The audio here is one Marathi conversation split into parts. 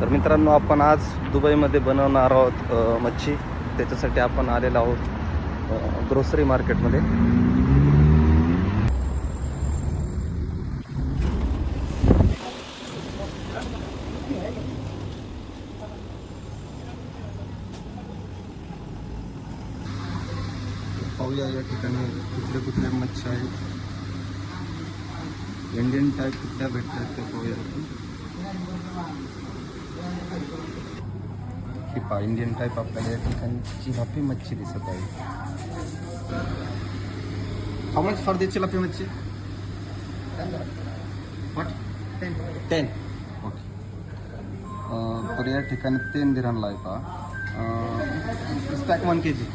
तर मित्रांनो, आपण आज दुबईमध्ये बनवणार आहोत मच्छी. त्याच्यासाठी आपण आलेलो आहोत ग्रोसरी मार्केटमध्ये. पाहूया या ठिकाणी कुठले कुठले मच्छी आहेत, इंडियन टाईप कुठल्या भेटतात ते पाहूया. ही पहा, इंडियन टाईप आपल्याला या ठिकाणी चिलापी मच्छी दिसत आहे. हाऊ मच फॉर द चिलापी मच्छी? व्हॉट? 10. ओके. तर या ठिकाणी 10 दिरांना आहे पहा. स्टॅक 1 kg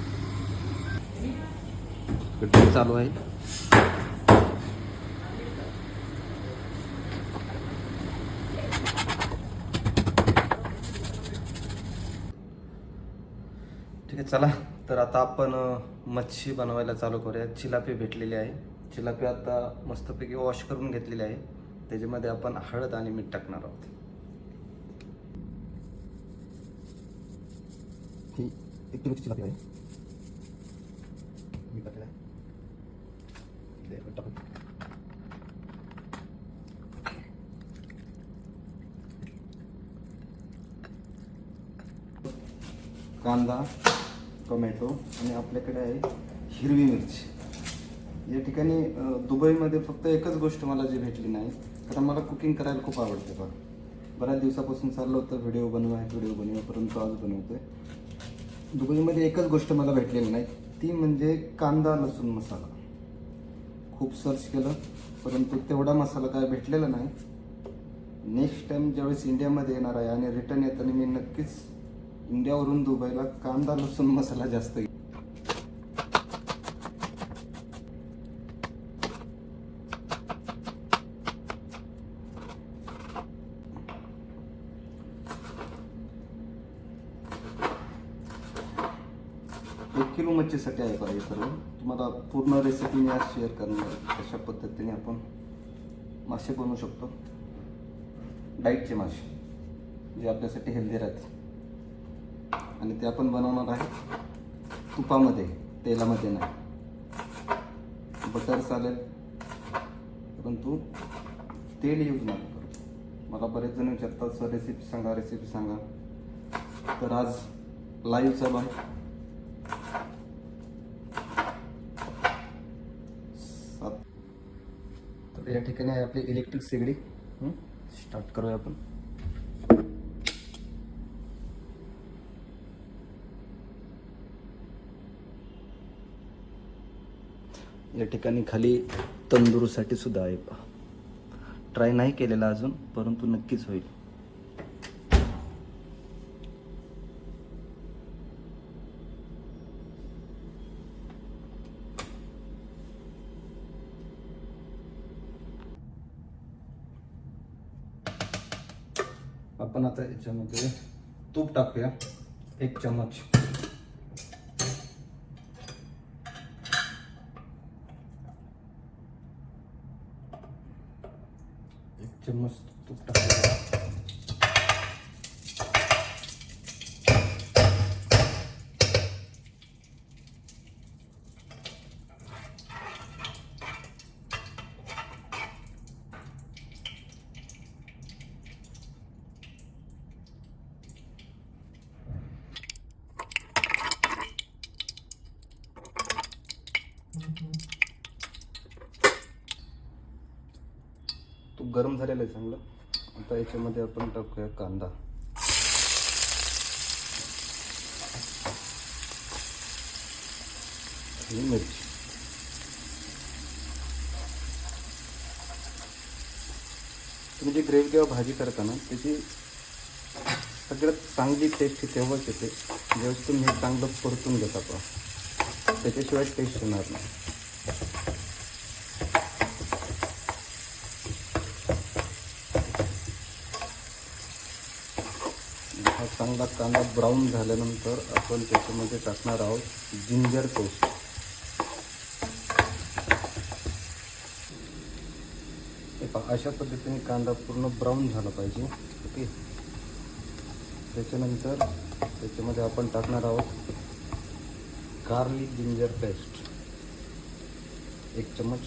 कटिंग चालू आहे. ठीक आहे, चला तर आता आपण मच्छी बनवायला चालू करूया. चिलापी भेटलेली आहे. चिलापी आता मस्तपैकी वॉश करून घेतलेली आहे. त्याच्यामध्ये आपण हळद आणि मीठ टाकणार आहोत. ही 1 किलोची चिलापी आहे. मीठ टाकलेलं आहे. कांदा, टोमॅटो आणि आपल्याकडे आहे हिरवी मिरची. या ठिकाणी दुबईमध्ये फक्त एकच गोष्ट मला जी भेटली नाही, कारण मला कुकिंग करायला खूप आवडते. बघा, बऱ्याच दिवसापासून चाललं होतं व्हिडिओ बनवा, परंतु आज बनवतोय. दुबईमध्ये एकच गोष्ट मला भेटलेली नाही, ती म्हणजे कांदा लसूण मसाला. खूप सर्च केलं, परंतु तेवढा मसाला काय भेटलेला नाही. नेक्स्ट टाइम ज्यावेळेस इंडियामध्ये येणार आहे आणि रिटर्न येताना मी नक्कीच इंडियावरून दुबईला कांदा लसूण मसाला जास्त घेईन. एक किलो मच्छीसाठी आहे पाहिजे सर्व. तुम्हाला पूर्ण रेसिपी मी आज शेअर करणार आहे, कशा पद्धतीने आपण मासे बनवू शकतो. डाईटचे मासे जे आपल्यासाठी हेल्दी राहते, आणि ते आपण बनवणार आहे तुपामध्ये, तेलामध्ये नाही. बटर चालेल, परंतु तेल यूज नाही करू. मला बरेच जण विचारतात, सर रेसिपी सांगा. तर आज लाईव्ह चालू आहे. तर या ठिकाणी आहे आपली इलेक्ट्रिक शेगडी. स्टार्ट करूया आपण. या ठिकाणी खाली तंदूरसाठी सुद्धा आहे. ट्राय नाही केलेला अजून, परंतु नक्कीच होईल. आपण आता याच्यामध्ये तूप टाकूया 1 चम्मच. चम्मच तूप टाकूया. तूप गरम झालेलं आहे चांगलं. आता याच्यामध्ये आपण टाकूया कांदा. आणि मिरची. तुम्ही जी ग्रेव्ही किंवा भाजी करता ना, त्याची सगळ्यात चांगली टेस्ट तेव्हाच येते ज्यावेळेस तुम्ही हे चांगलं परतून घेता पहा. त्याच्याशिवाय टेस्ट येणार नाही. हा चांगला कांदा ब्राऊन झाल्यानंतर आपण त्याच्यामध्ये टाकणार आहोत जिंजर पेस्ट. अशा पद्धतीने कांदा पूर्ण ब्राऊन झाला पाहिजे. ओके, त्याच्यानंतर त्याच्यामध्ये आपण टाकणार आहोत गार्लिक जिंजर पेस्ट 1 चम्मच.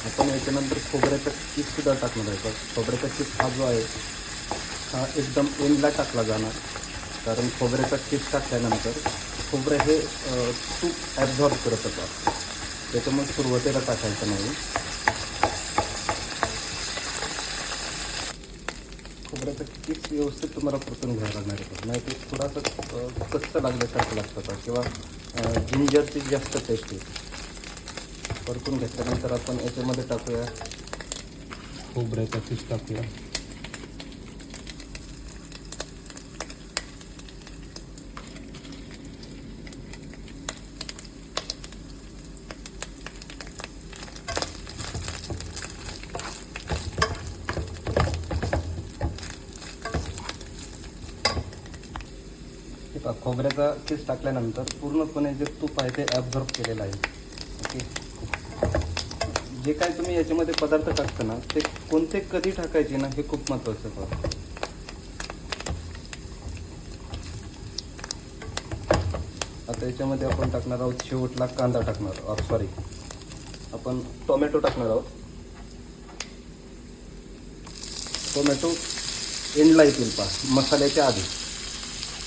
आपण याच्यानंतर खोबऱ्याचा किससुद्धा टाकणार आहे. खोबऱ्याचा किस हा जो आहे हा एकदम एंडला टाकला जाणार, कारण खोबऱ्याचा किस टाकल्यानंतर खोबरं हे तूप ॲब्झॉर्ब करत होतं, त्याच्यामुळे सुरुवातीला टाकायचं नाही. खोबऱ्याचा किस व्यवस्थित तुम्हाला परतून घ्यायला लागणार आहे, नाही ते थोडासा कच्चं लागल्यासारखं लागतं किंवा जिंजरची जास्त टेस्ट येते. परतून घेतल्यानंतर आपण याच्यामध्ये टाकूया खोबऱ्याचा किस टाकूया. खोबऱ्याचा किस टाकल्यानंतर पूर्णपणे जे तूप आहे ते ॲब्झॉर्ब केलेलं आहे. ओके, जे काय तुम्ही याच्यामध्ये पदार्थ टाकता ना ते कोणते कधी टाकायचे ना हे खूप महत्त्वाचं आहे. आता याच्यामध्ये आपण टाकणार आहोत शेवटला कांदा टाकणार सॉरी आपण टोमॅटो टाकणार आहोत. टोमॅटो एंडला येतील पहा मसाल्याच्या आधी,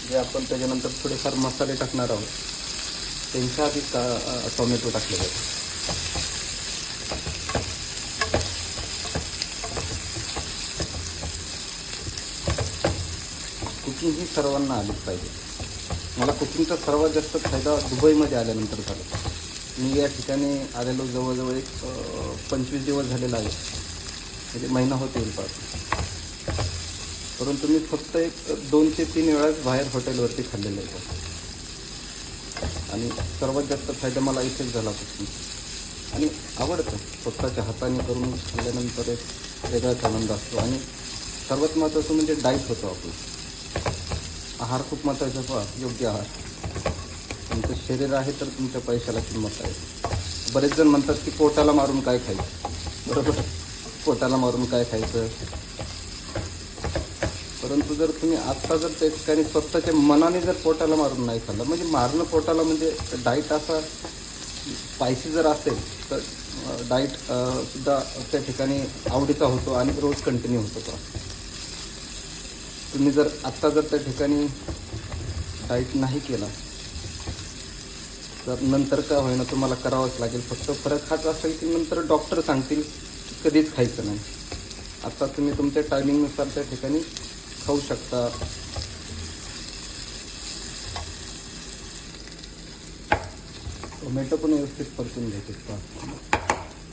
जे आपण त्याच्यानंतर थोडेफार मसाले टाकणार आहोत त्यांच्या आधी टोमॅटो टाकले जाते. कुकिंग ही सर्वांना आलीच पाहिजे. मला कुकिंगचा सर्वात जास्त फायदा दुबईमध्ये आल्यानंतर झाला. मी या ठिकाणी आलेलो जवळजवळ 25 दिवस झालेला आहे, म्हणजे महिना होत येईल पाहतो. परंतु मी फक्त 2 ते 3 वेळाच बाहेर हॉटेलवरती खाल्लेलं आहे आणि सर्वात जास्त फायदा मला इथेच झाला कुकिंग. आणि आवडतं स्वतःच्या हाताने करून खाल्ल्यानंतर एक वेगळाच आनंद असतो. आणि सर्वात महत्त्वाचं म्हणजे डाईट होतो आपलं. आहार खूप महत्त्वाचा पहा, योग्य आहार. तुमचं शरीर आहे तर तुमच्या पैशाला किंमत आहे. बरेच जण म्हणतात की पोटाला मारून काय खायचं, बरोबर, पोटाला मारून काय खायचं. परंतु जर तुम्ही आत्ता जर त्या ठिकाणी स्वतःच्या मनाने जर पोटाला मारून नाही खाल्लं, म्हणजे मारणं पोटाला म्हणजे डाईट असा स्पायसी जर असेल तर डाईट सुद्धा त्या ठिकाणी आवडीचा होतो आणि रोज कंटिन्यू होतो. तुम्ही जर आत्ता जर त्या ठिकाणी डाईट नाही केला तर नंतर काय होईना तुम्हाला करावंच लागेल. फक्त फरक हाच असेल की नंतर डॉक्टर सांगतील कधीच खायचं नाही. आत्ता तुम्ही तुमच्या टायमिंगनुसार त्या ठिकाणी खाऊ शकता. टोमॅटो पण व्यवस्थित परतून घ्यायचे.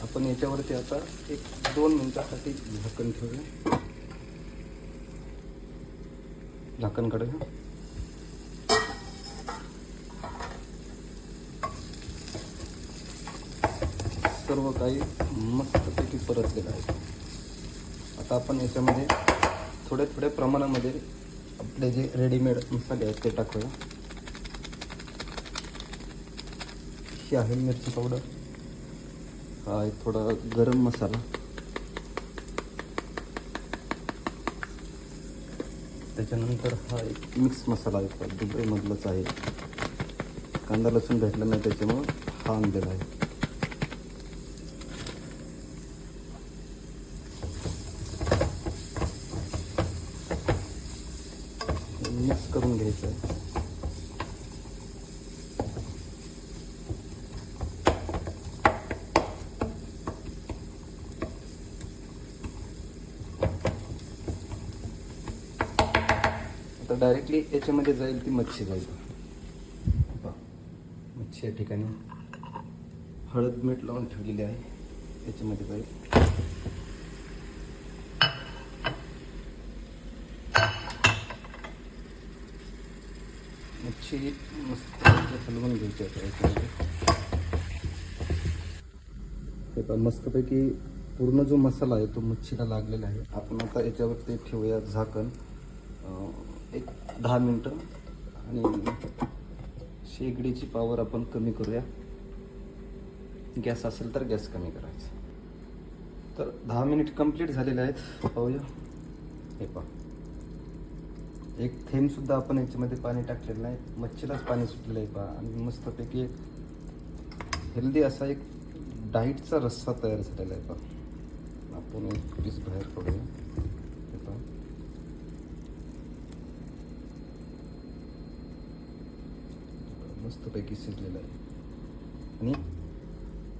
आपण याच्यावरती आता 1-2 मिनिटासाठी झाकण ठेवूया. झाकण काढूया. सर्व काही मस्तपैकी परतलेलं आहे. आता आपण याच्यामध्ये थोड्या प्रमाणामध्ये आपले जे रेडीमेड मसाले आहेत ते टाकूया. ही आहे मिरची पावडर, हा आहे थोडा गरम मसाला, त्याच्यानंतर हा एक मिक्स मसाला आहे, दुबईमधलाच आहे. कांदा लसूण भेटला नाही त्याच्यामुळं हा आणलेला आहे. मिक्स करून घ्यायचं आहे. आता डायरेक्टली याच्यामध्ये जाईल ती मच्छी जाईल. मच्छी या ठिकाणी हळद मीठ लावून ठेवलेली आहे, याच्यामध्ये जाईल. मच्छी मस्त हलवून घ्यायची आहे याच्यामध्ये. आता मस्तपैकी पूर्ण जो मसाला आहे तो मच्छीला लागलेला आहे. आपण आता याच्यावरती ठेवूया झाकण 10 मिनटं आणि शेगडीची पॉवर आपण कमी करूया. गॅस असेल तर गॅस कमी करायचा. तर 10 मिनिट कंप्लीट झालेले आहेत. पाहूया. हे पहा, एक थेंब सुद्धा आपण याच्यामध्ये पाणी टाकलेलं नाही. मच्छीलाच पाणी सुटलेलं आहे पहा. आणि मस्तपैकी एक हेल्दी असा एक डाईटचा रस्सा तयार झालेला आहे पहा. आपण एक पीस बाहेर काढूया. हे पहा, मस्तपैकी शिजलेलं आहे. आणि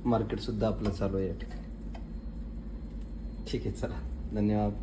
मार्केट सुद्धा आपलं चालू आहे या ठिकाणी. ठीक आहे, चला, धन्यवाद.